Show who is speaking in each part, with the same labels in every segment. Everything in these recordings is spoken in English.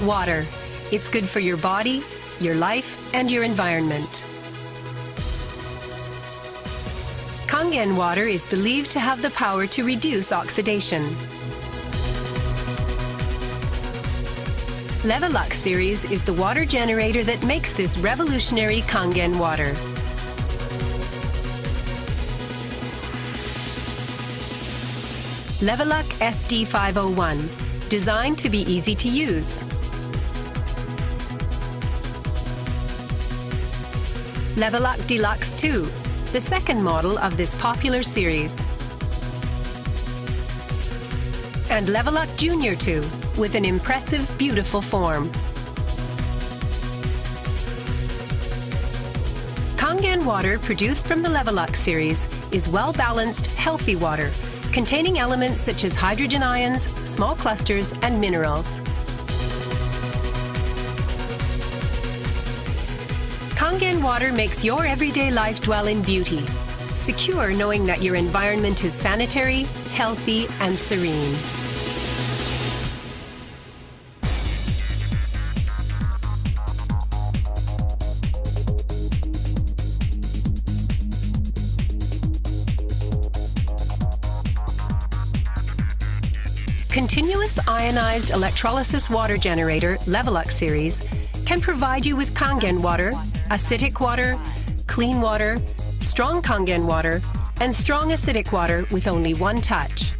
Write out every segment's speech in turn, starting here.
Speaker 1: Water. It's good for your body, your life, and your environment. Kangen water is believed to have the power to reduce oxidation. Levelux series is the water generator that makes this revolutionary Kangen water. Levelux SD501, designed to be easy to use. Levelux Deluxe 2, the second model of this popular series. And Levelux Junior 2, with an impressive, beautiful form. Kangen water produced from the Levelux series is well-balanced, healthy water, containing elements such as hydrogen ions, small clusters, and minerals. Kangen water makes your everyday life dwell in beauty, secure knowing that your environment is sanitary, healthy, and serene. Continuous ionized electrolysis water generator Levelux series can provide you with Kangen water, acidic water, clean water, strong Kangen water, and strong acidic water with only one touch.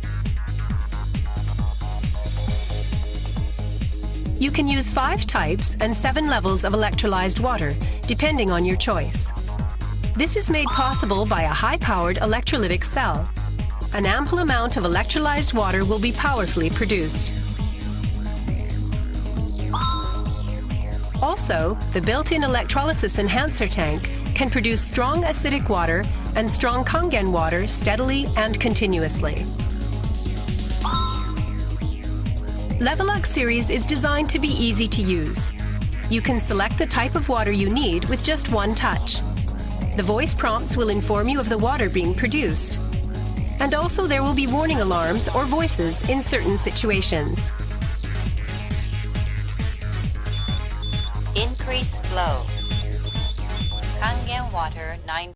Speaker 1: You can use 5 types and 7 levels of electrolyzed water, depending on your choice. This is made possible by a high-powered electrolytic cell. An ample amount of electrolyzed water will be powerfully produced. Also, the built-in electrolysis enhancer tank can produce strong acidic water and strong Kangen water steadily and continuously. Levelux series is designed to be easy to use. You can select the type of water you need with just one touch. The voice prompts will inform you of the water being produced. And also there will be warning alarms or voices in certain situations.
Speaker 2: Increase flow. Kangen water 9